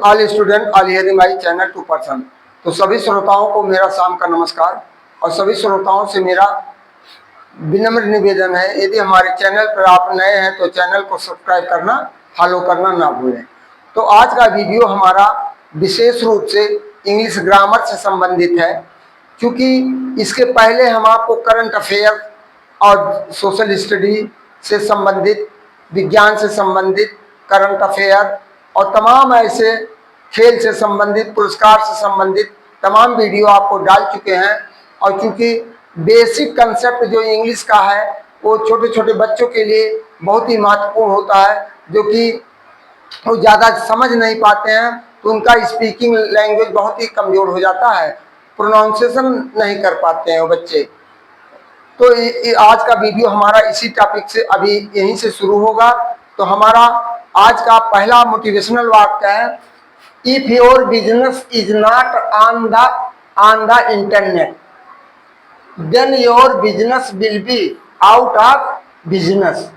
All student all hearing my channel to person. तो सभी श्रोताओं को मेरा शाम का नमस्कार और सभी श्रोताओं से मेरा विनम्र निवेदन है, यदि हमारे चैनल पर आप नए हैं तो चैनल को सब्सक्राइब करना, फॉलो करना ना भूलें। तो आज का वीडियो हमारा विशेष रूप से इंग्लिश ग्रामर से संबंधित है, क्योंकि इसके पहले हम आपको करंट अफेयर और सोशल स्टडी से संबंधित, विज्ञान से संबंधित, करंट अफेयर और तमाम ऐसे खेल से संबंधित, पुरस्कार से संबंधित तमाम वीडियो आपको डाल चुके हैं। और चूंकि बेसिक कंसेप्ट जो इंग्लिश का है वो छोटे छोटे बच्चों के लिए बहुत ही महत्वपूर्ण होता है, जो कि वो ज़्यादा समझ नहीं पाते हैं, तो उनका स्पीकिंग लैंग्वेज बहुत ही कमज़ोर हो जाता है, प्रोनाउंसिएशन नहीं कर पाते हैं वो बच्चे। तो आज का वीडियो हमारा इसी टॉपिक से अभी यहीं से शुरू होगा। तो हमारा आज का पहला मोटिवेशनल वाक्य है, if your business is not on the internet then your business will be out of business.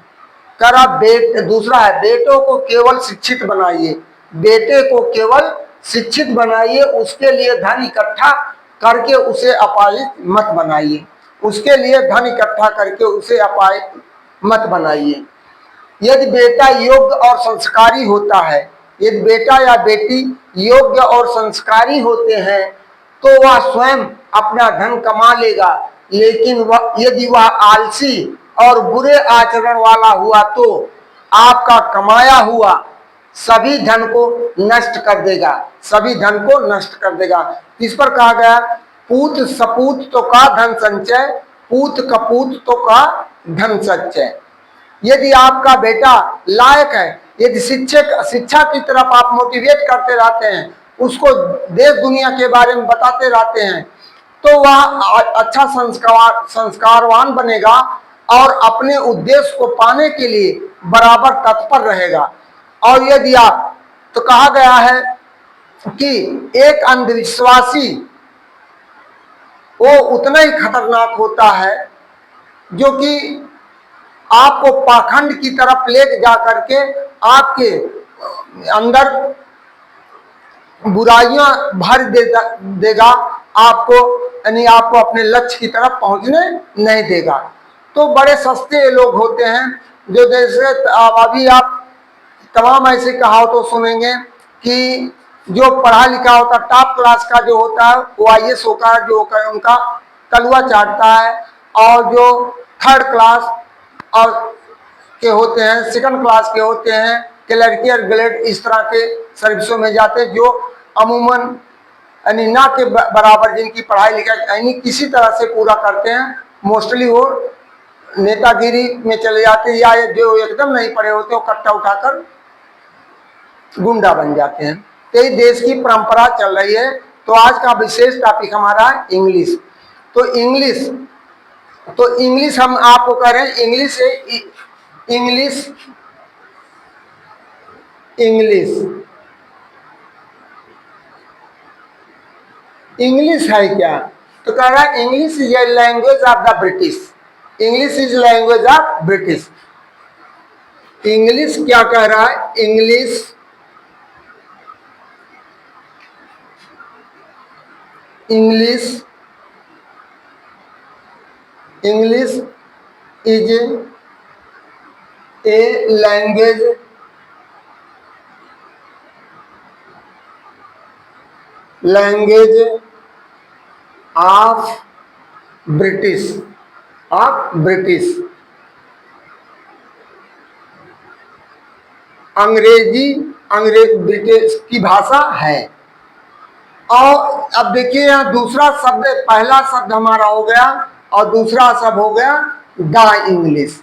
दूसरा है, बेटों को केवल शिक्षित बनाइए, बेटे को केवल शिक्षित बनाइए, उसके लिए धन इकट्ठा करके उसे अपाहिज मत बनाइए, उसके लिए धन इकट्ठा करके उसे अपाहिज मत बनाइए। यदि बेटा योग्य और संस्कारी होता है, यदि बेटा या बेटी योग्य और संस्कारी होते हैं तो वह स्वयं अपना धन कमा लेगा, लेकिन यदि वह आलसी और बुरे आचरण वाला हुआ तो आपका कमाया हुआ सभी धन को नष्ट कर देगा, सभी धन को नष्ट कर देगा। इस पर कहा गया, पूत सपूत तो का धन संचय, पूत कपूत तो का धन संचय। यदि आपका बेटा लायक है, यदि शिक्षा की तरफ आप मोटिवेट करते रहते हैं, उसको देश दुनिया के बारे में बताते रहते हैं, तो वह अच्छा संस्कारवान बनेगा और अपने उद्देश्य को पाने के लिए बराबर तत्पर रहेगा। और यदि आप, तो कहा गया है कि एक अंधविश्वासी वो उतना ही खतरनाक होता है जो कि आपको पाखंड की तरफ ले जा करके आपके अंदर बुराइयां भर देगा, आपको यानी आपको अपने लक्ष्य की तरफ पहुंचने नहीं देगा। तो बड़े सस्ते लोग होते हैं जो, जैसे अभी आप तमाम ऐसे कहावतों सुनेंगे कि जो पढ़ा लिखा होता, टॉप क्लास का जो होता है वो IAS होकर जो उनका तलुआ चाटता है, और जो थर्ड क्लास और के होते हैं, सेकंड क्लास के होते हैं, क्लर्की और ग्रेड इस तरह के सर्विसों में जाते हैं, जो अमूमन यानी ना के बराबर जिनकी पढ़ाई लिखाई यानी किसी तरह से पूरा करते हैं, मोस्टली वो नेतागिरी में चले जाते हैं, या जो एकदम नहीं पढ़े होते वो कट्टा उठाकर गुंडा बन जाते हैं। तो ये देश की परंपरा चल रही है। तो आज का विशेष टॉपिक हमारा है इंग्लिश। तो इंग्लिश हम आपको कह रहे हैं, इंग्लिश इंग्लिश है क्या? तो कह रहा है English is a language of the British, English is language of British. English क्या कह रहा है? English is a language of British, अंग्रेज ब्रिटिश की भाषा है। और अब देखिए यहाँ दूसरा शब्द, पहला शब्द हमारा हो गया और दूसरा शब्द हो गया द इंग्लिश।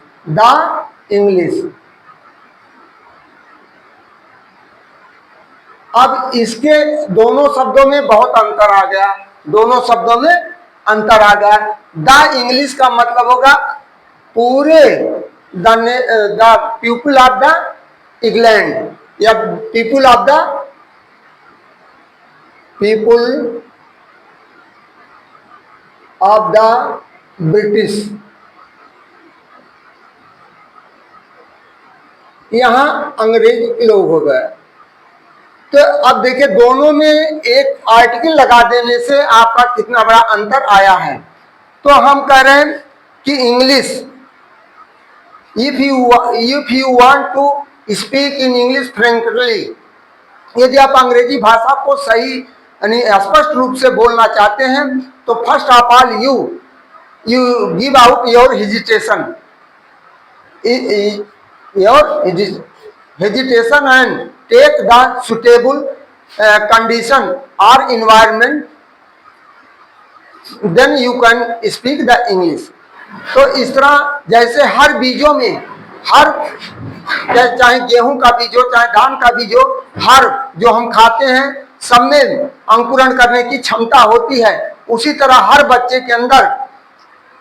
अब इसके दोनों शब्दों में बहुत अंतर आ गया, दोनों शब्दों में अंतर आ गया। द इंग्लिश का मतलब होगा पूरे the people of the England, या पीपुल ऑफ द ब्रिटिश। यहाँ अंग्रेज लोग हो गए। तो अब देखिए दोनों में एक आर्टिकल लगा देने से आपका कितना बड़ा अंतर आया है। तो हम कह रहे हैं कि English, if you want to speak in English frankly, यदि आप अंग्रेजी भाषा को सही यानी स्पष्ट रूप से बोलना चाहते हैं तो first of all you give out your hesitation, and take the suitable condition or environment, then you can speak the English। तो इस तरह जैसे हर बीजों में, हर चाहे गेहूं का बीज हो चाहे धान का बीज हो, हर जो हम खाते हैं सब में अंकुरण करने की क्षमता होती है, उसी तरह हर बच्चे के अंदर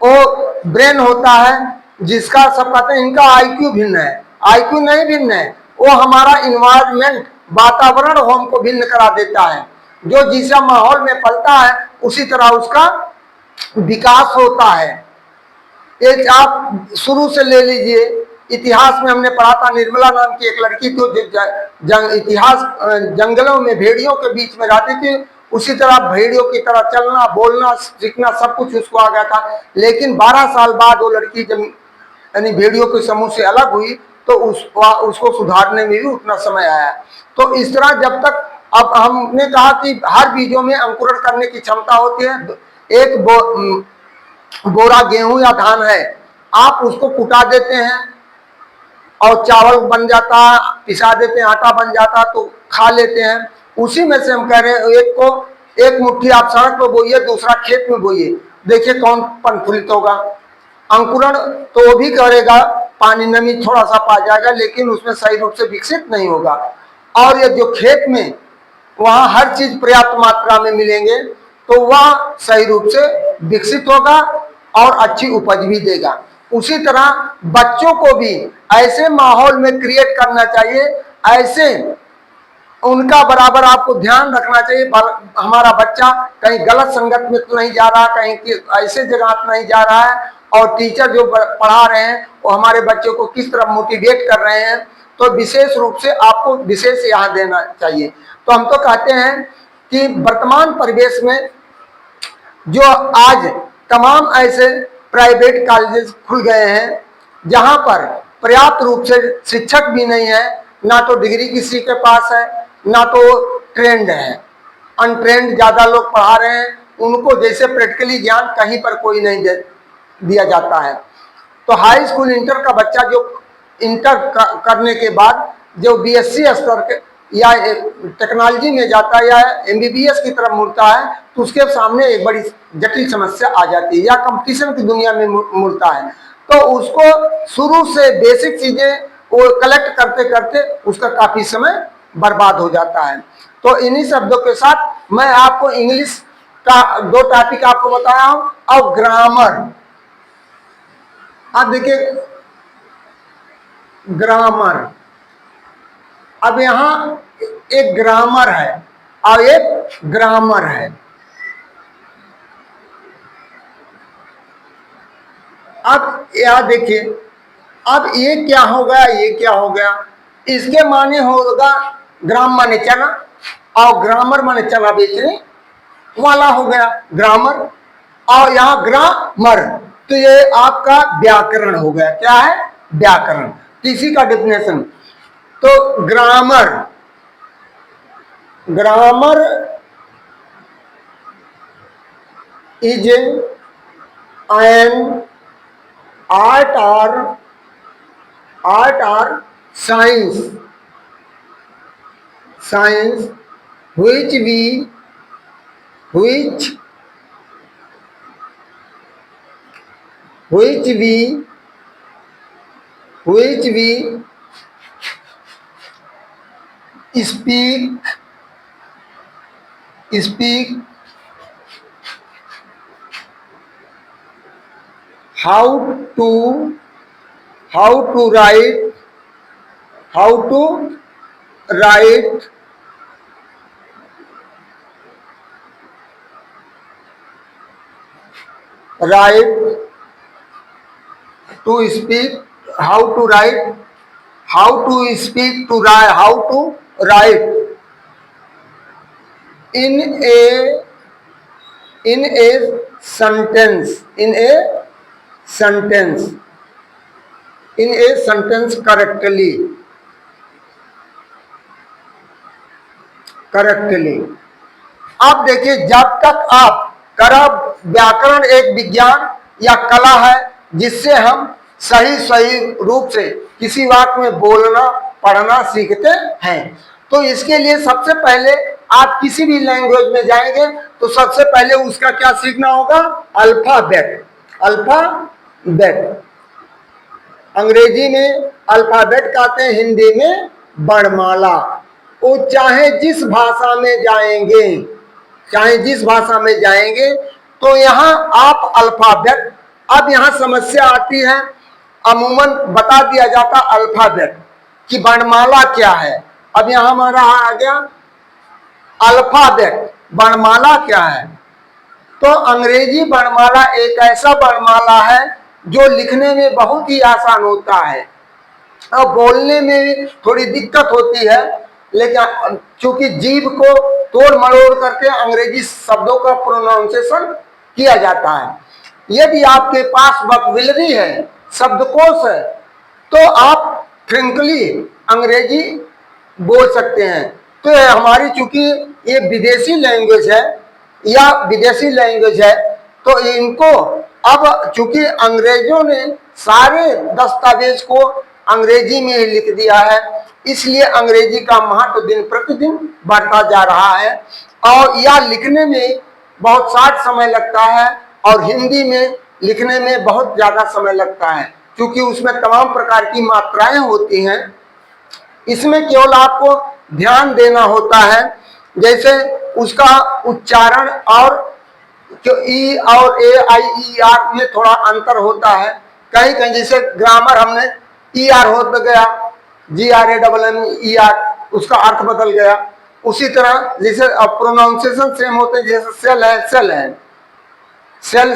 वो ब्रेन होता है जिसका सब कहते हैं इनका आईक्यू भिन्न है। आईक्यू नहीं भिन्न है, वो हमारा इन्वायरमेंट, वातावरण हमको भिन्न करा देता है। जो जिस माहौल में पलता है उसी तरह उसका विकास होता है। एक आप शुरू से ले लीजिए, इतिहास में हमने पढ़ा था, निर्मला नाम की एक लड़की तो इतिहास जंगलों में भेड़ियों के बीच में रहती थी, उसी तरह भेड़ियों की तरह चलना, बोलना, सीखना सब कुछ उसको आ गया था। लेकिन 12 साल बाद वो लड़की जब यानी भेड़ियों के समूह से अलग हुई तो उसको सुधारने में भी उतना समय आया। तो इस तरह जब तक, अब हमने कहा कि हर बीजों में अंकुरण करने की क्षमता होती है। एक बोरा गेहूं या धान है, आप उसको कुटा देते हैं और चावल बन जाता, पिसा देते हैं, आटा बन जाता तो खा लेते हैं। उसी में से हम कह रहे हैं एक मुट्ठी आप सड़क पर बोइए, दूसरा खेत में बोइए, देखिए कौन पंखुलित होगा। अंकुरण तो वो भी करेगा, पानी नमी थोड़ा सा पा जाएगा, लेकिन उसमें सही रूप से विकसित नहीं होगा। और ये जो खेत में वहां हर चीज पर्याप्त मात्रा में मिलेंगे तो वह सही रूप से विकसित होगा और अच्छी उपज भी देगा। उसी तरह बच्चों को भी ऐसे माहौल में क्रिएट करना चाहिए, ऐसे उनका बराबर आपको ध्यान रखना चाहिए। हमारा बच्चा कहीं गलत संगत में तो नहीं जा रहा, कहीं ऐसे जगह तो नहीं जा रहा है, और टीचर जो पढ़ा रहे हैं वो हमारे बच्चों को किस तरह मोटिवेट कर रहे हैं, तो विशेष रूप से आपको विशेष यहाँ देना चाहिए। तो हम तो कहते हैं कि वर्तमान परिवेश में जो आज तमाम ऐसे प्राइवेट कॉलेजेस खुल गए हैं जहां पर पर्याप्त रूप से शिक्षक भी नहीं है, ना तो डिग्री किसी के पास है, ना तो ट्रेंड है, अनट्रेंड ज्यादा लोग पढ़ा रहे हैं, उनको जैसे प्रैक्टिकली ज्ञान कहीं पर कोई नहीं दिया जाता है। तो हाई स्कूल इंटर का बच्चा जो इंटर करने के बाद जो बीएससी स्तर के या टेक्नोलॉजी में जाता है या एमबीबीएस की तरफ मुड़ता है तो उसके सामने एक बड़ी जटिल समस्या आ जाती है, या कंपटीशन की दुनिया में मुड़ता है। तो उसको शुरू से बेसिक चीजें वो कलेक्ट करते करते उसका काफी समय बर्बाद हो जाता है। तो इन्हीं शब्दों के साथ मैं आपको इंग्लिश का 2 टॉपिक आपको बताया हूं। और ग्रामर, आप देखिए ग्रामर, अब यहां एक ग्रामर है और एक ग्रामर है। अब यह देखिए, अब ये क्या हो गया, ये क्या हो गया, इसके माने होगा ग्राम माने चना और ग्रामर माने चना बेचने वाला हो गया ग्रामर, और यहाँ ग्रामर तो ये आपका व्याकरण हो गया। क्या है? व्याकरण। किसी का डेफिनेशन तो grammar, grammar is an art और science which we speak how to write to speak, how to write in a sentence, correctly. अब देखिए, जब तक आप व्याकरण एक विज्ञान या कला है जिससे हम सही रूप से किसी वाक्य में बोलना पढ़ना सीखते हैं। तो इसके लिए सबसे पहले आप किसी भी लैंग्वेज में जाएंगे तो सबसे पहले उसका क्या सीखना होगा? अल्फाबेट। अंग्रेजी में अल्फाबेट कहते हैं, हिंदी में वर्णमाला। वो चाहे जिस भाषा में जाएंगे तो यहाँ आप अल्फाबेट। अब यहाँ समस्या आती है, अमूमन बता दिया जाता अल्फाबेट कि वर्णमाला क्या है। अब यहाँ हमारा आ गया अल्फाबेट, वर्णमाला क्या है? तो अंग्रेजी वर्णमाला एक ऐसा वर्णमाला है जो लिखने में बहुत ही आसान होता है और बोलने में थोड़ी दिक्कत होती है, लेकिन चूंकि जीभ को तोड़ मरोड़ करके अंग्रेजी शब्दों का प्रोनाउंसिएशन किया जाता है। यदि आपके पास वोकैबुलरी है, शब्दकोश है, तो आप फ्रेंकली अंग्रेजी बोल सकते हैं। तो हमारी चूंकि ये विदेशी लैंग्वेज है तो इनको अब चूंकि अंग्रेजों ने सारे दस्तावेज को अंग्रेजी में ही लिख दिया है, इसलिए अंग्रेजी का महत्व दिन प्रतिदिन बढ़ता जा रहा है। और यह लिखने में बहुत शार्ट समय लगता है और हिंदी में लिखने में बहुत ज्यादा समय लगता है, क्योंकि उसमें तमाम प्रकार की मात्राएं होती हैं। इसमें केवल आपको ध्यान देना होता है, जैसे उसका उच्चारण और जो ई और ए आई ई आर में थोड़ा अंतर होता है। कहीं कहीं जैसे ग्रामर हमने ई आर हो गया, G R A double M E R, उसका अर्थ बदल गया। उसी तरह जैसे प्रोनाउंसिएशन सेम होते हैं, जैसे सेल है sell,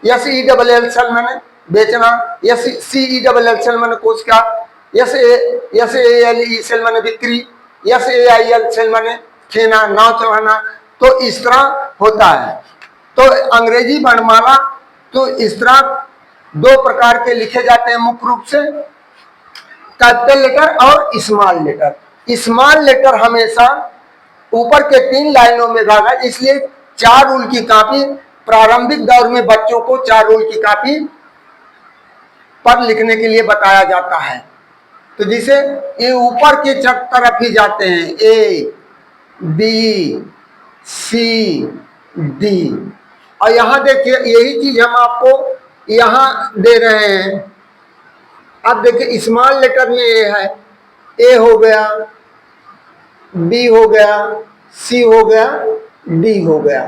S E double L cell मैंने बेचना, S C E double L cell मैंने कोच का, S A L E sale मैंने बिक्री, S A I L cell मैंने खेना, नाव चढ़ाना। तो इस तरह होता है। तो अंग्रेजी वर्णमाला तो इस तरह दो प्रकार के लिखे जाते हैं मुख्य रूप से, कैपिटल लेटर और स्मॉल लेटर। स्मॉल लेटर हमेशा ऊपर के 3 लाइनों में भागा, इसलिए 4 रूल की कॉपी प्रारंभिक दौर में बच्चों को 4 रूल की कॉपी पर लिखने के लिए बताया जाता है। तो जिसे ये ऊपर की तरफ ही जाते हैं, ए बी सी डी। और यहाँ देखिए यही चीज हम आपको यहाँ दे रहे हैं। अब देखिए स्मॉल लेटर में ए है, ए हो गया, बी हो गया, सी हो गया, डी हो गया।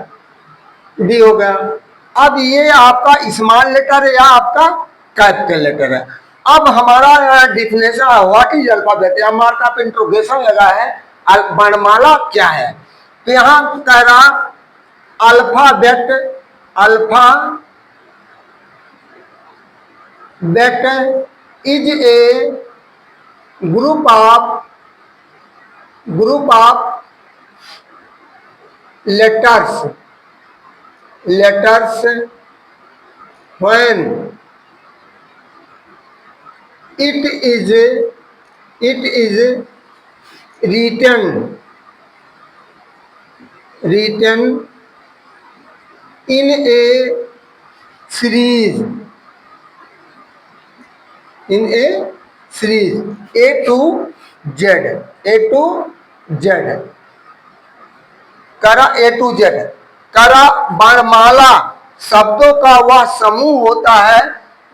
अब ये आपका स्मॉल लेटर है या आपका कैपिटल लेटर है। अब हमारा डिफिनेशन व्हाट इज अल्फाबेट, या मार्क ऑफ इंट्रोगेशन लगा है, वर्णमाला क्या है। तो यहाँ कह रहा alphabet is a group of letters when it is written in a series A to Z करा A to Z करा। वर्णमाला शब्दों का वह समूह होता है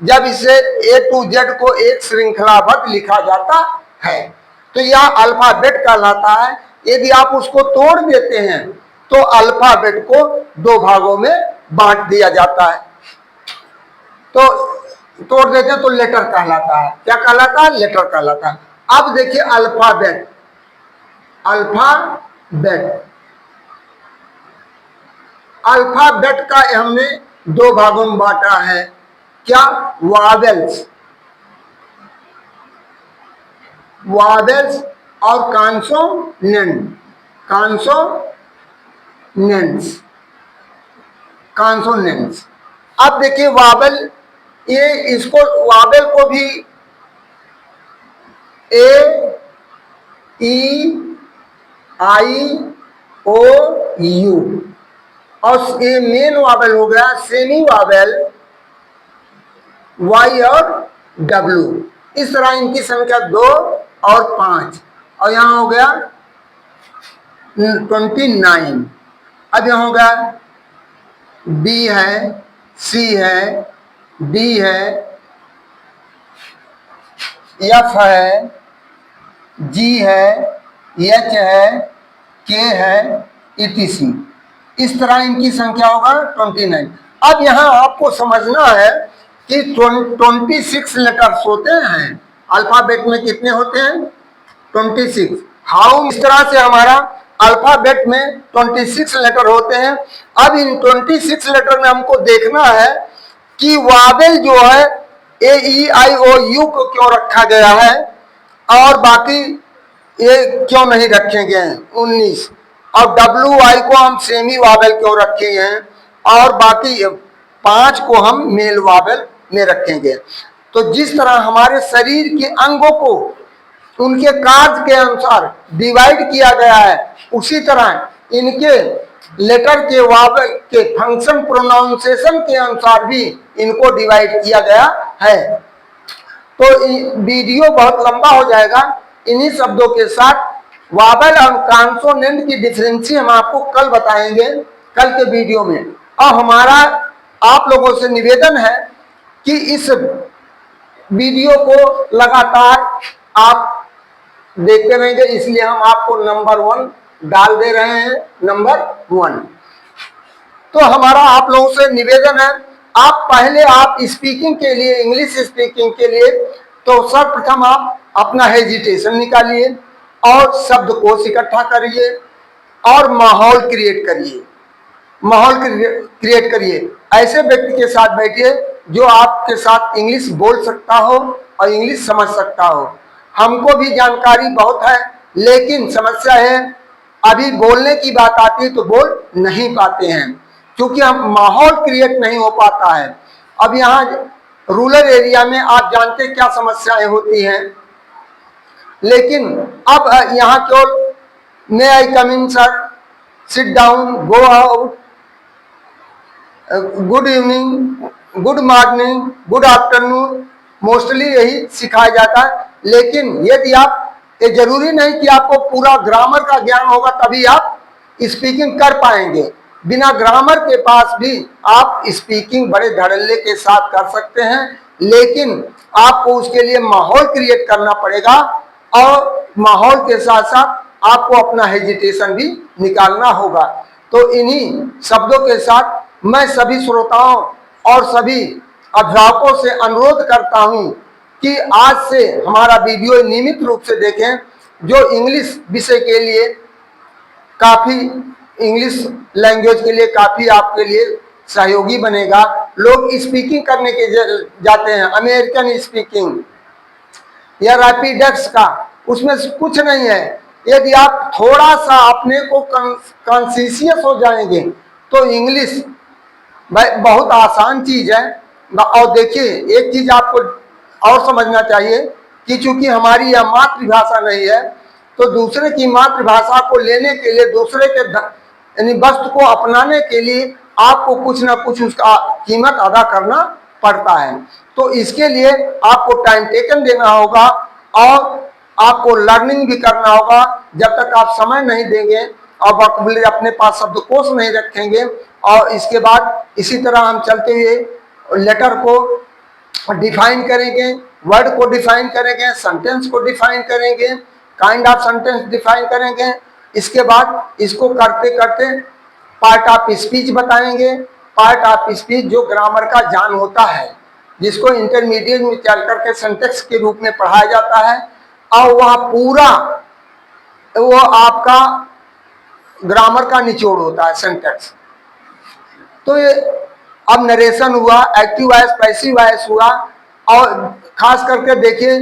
जब इसे A to Z को एक श्रृंखलाबद्ध लिखा जाता है, तो यह अल्फाबेट कहलाता है। यदि आप उसको तोड़ देते हैं तो अल्फाबेट को 2 भागों में बांट दिया जाता है। तो तोड़ देते हैं तो लेटर कहलाता है। क्या कहलाता है? लेटर कहलाता है। अब देखिए अल्फाबेट का हमने 2 भागों में बांटा है। क्या? वावेल्स और कॉन्सोनेंट। Consonants, consonants. अब देखिए वावेल, ये इसको वावेल को भी ए ई आई ओ यू, और ये मेन वावेल हो गया, सेमी वावेल वाई और डब्ल्यू। इस तरह इनकी संख्या 2 और 5, और यहां हो गया 29। अब यहां हो गया बी है, सी है, डी है, एफ है, जी है, एच है, के है, ईटीसी। इस तरह इनकी संख्या होगा 29। अब यहां आपको समझना है कि 26 लेटर्स होते हैं अल्फाबेट में। कितने होते हैं? 26। हाउ, इस तरह से हमारा अल्फाबेट में 26 लेटर होते हैं। अब इन 26 लेटर में हमको देखना है कि वावेल जो है ए ई आई ओ यू को क्यों रखा गया है और बाकी ये क्यों नहीं रखे गए हैं 19, और डब्ल्यू आई को हम सेमी वावेल क्यों रखे हैं और बाकी 5 को हम मेल वावेल में रखेंगे। तो जिस तरह हमारे शरीर के अंगों को उनके कार्य के अनुसार डिवाइड किया गया है, उसी तरह इनके लेटर के वावेल के फंक्शन प्रोनाउंसिएशन के अनुसार भी इनको डिवाइड किया गया है। तो वीडियो बहुत लंबा हो जाएगा। इन्हीं शब्दों के साथ वावेल और कॉन्सोनेंट की डिफरेंसी हम आपको कल बताएंगे, कल के वीडियो में। और हमारा आप लोगों से निवेदन है कि इस वीडियो को लगातार आप देखते रहेंगे, इसलिए हम आपको नंबर 1 डाल दे रहे हैं, नंबर 1। तो हमारा आप लोगों से निवेदन है, आप पहले आप स्पीकिंग के लिए, इंग्लिश स्पीकिंग के लिए, तो सर्वप्रथम आप अपना हेजिटेशन निकालिए और शब्दकोश इकट्ठा करिए और माहौल क्रिएट करिए। माहौल क्रिएट करिए, ऐसे व्यक्ति के साथ बैठिए जो आपके साथ इंग्लिश बोल सकता हो और इंग्लिश समझ सकता हो। हमको भी जानकारी बहुत है, लेकिन समस्या है अभी बोलने की बात आती है तो बोल नहीं पाते हैं, क्योंकि हम माहौल क्रिएट नहीं हो पाता है। अब यहाँ रूरल एरिया में आप जानते क्या समस्याएं होती हैं, लेकिन अब यहाँ केवल may I come in sir, sit down, go out, good evening, good morning, good afternoon, mostly यही सिखाया जाता है। लेकिन यदि आप, ये जरूरी नहीं कि आपको पूरा ग्रामर का ज्ञान होगा तभी आप स्पीकिंग कर पाएंगे। बिना ग्रामर के पास भी आप स्पीकिंग बड़े धड़ल्ले के साथ कर सकते हैं, लेकिन आपको उसके लिए माहौल क्रिएट करना पड़ेगा और माहौल के साथ साथ आपको अपना हेजिटेशन भी निकालना होगा। तो इन्हीं शब्दों के साथ मैं सभी श्रोताओं और सभी अभिभावकों से अनुरोध करता हूं कि आज से हमारा वीडियो नियमित रूप से देखें, जो इंग्लिश विषय के लिए काफी, इंग्लिश लैंग्वेज के लिए काफी आपके लिए सहयोगी बनेगा। लोग स्पीकिंग करने के जाते हैं, अमेरिकन स्पीकिंग या रैपिडेक्स का, उसमें कुछ नहीं है। यदि आप थोड़ा सा अपने को कॉन्शियस हो जाएंगे तो इंग्लिश बहुत आसान चीज है। और देखिए एक चीज आपको और समझना चाहिए कि चूंकि हमारी यह मातृभाषा नहीं है, तो दूसरे की मातृभाषा को लेने के लिए, दूसरे के यानी वस्तु को अपनाने के लिए आपको कुछ ना कुछ उसका कीमत अदा करना पड़ता है। तो इसके लिए आपको टाइम टेकन देना होगा और आपको लर्निंग भी करना होगा। जब तक आप समय नहीं देंगे और वोकैबुलरी अपने पास शब्दकोश नहीं रखेंगे, और इसके बाद इसी तरह हम चलते हुए लेटर को डिफाइन करेंगे, वर्ड को डिफाइन करेंगे, सेंटेंस को डिफाइन करेंगे, काइंड ऑफ सेंटेंस डिफाइन करेंगे। इसके बाद इसको करते करते पार्ट ऑफ स्पीच बताएंगे। पार्ट ऑफ स्पीच जो ग्रामर का जान होता है, जिसको इंटरमीडिएट में चल करके सिंटैक्स के रूप में पढ़ाया जाता है, और वह पूरा वो आपका ग्रामर का निचोड़ होता है, सिंटैक्स। तो ये अब नरेशन हुआ, एक्टिव वॉइस, पैसिव वॉइस हुआ, और खास करके देखिए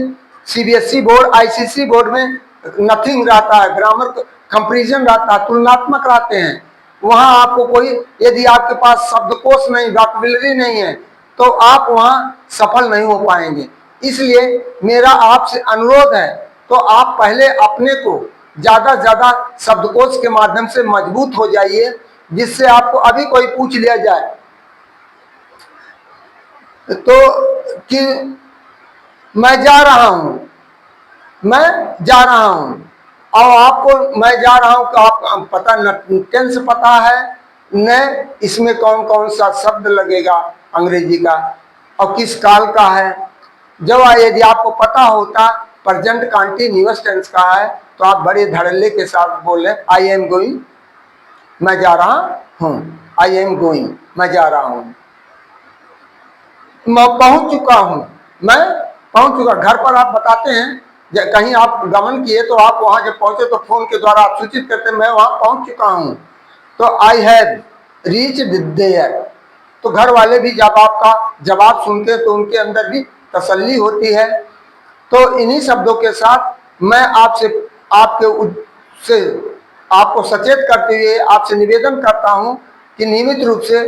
सीबीएसई बोर्ड, आईसीएसई बोर्ड में नथिंग रहता है, ग्रामर कंपैरिजन रहता है, तुलनात्मक रहते हैं। वहां आपको कोई, यदि आपके पास शब्दकोश नहीं, वोकैबुलरी नहीं है, तो आप वहां सफल नहीं हो पाएंगे। इसलिए मेरा आपसे अनुरोध है, तो आप पहले अपने को ज्यादा से ज्यादा शब्दकोश के माध्यम से मजबूत हो जाइए, जिससे आपको अभी कोई पूछ लिया जाए तो कि मैं जा रहा हूं, मैं जा रहा हूं, और आपको मैं जा रहा हूं तो आप पता न टेंस पता है, न इसमें कौन कौन सा शब्द लगेगा अंग्रेजी का और किस काल का है। जब यदि आपको पता होता प्रेजेंट कंटीन्यूअस टेंस का है, तो आप बड़े धड़ल्ले के साथ बोले आई एम गोइंग, मैं जा रहा हूं, आई एम गोइंग, मैं जा रहा हूं, मैं पहुंच चुका हूं, मैं पहुंच चुका। घर पर आप बताते हैं, कहीं आप गमन किए तो आप वहां जब पहुंचे तो फोन के द्वारा आप सूचित करते हैं मैं वहां पहुंच चुका हूं, तो आई हैव रीच्ड देयर। तो घर वाले भी जब आपका जवाब सुनते हैं तो उनके अंदर भी तसल्ली होती है। तो इन्हीं शब्दों के साथ मैं आपसे से आपको सचेत करते हुए आपसे निवेदन करता हूं कि नियमित रूप से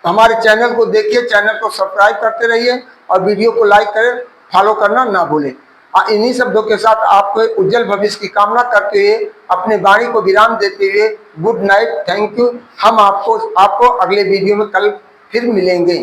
हमारे चैनल को देखिए, चैनल को सब्सक्राइब करते रहिए और वीडियो को लाइक करें, फॉलो करना ना भूलें। इन्हीं शब्दों के साथ आपको उज्जवल भविष्य की कामना करते हुए अपने वाणी को विराम देते हुए गुड नाइट, थैंक यू। हम आपको अगले वीडियो में कल फिर मिलेंगे।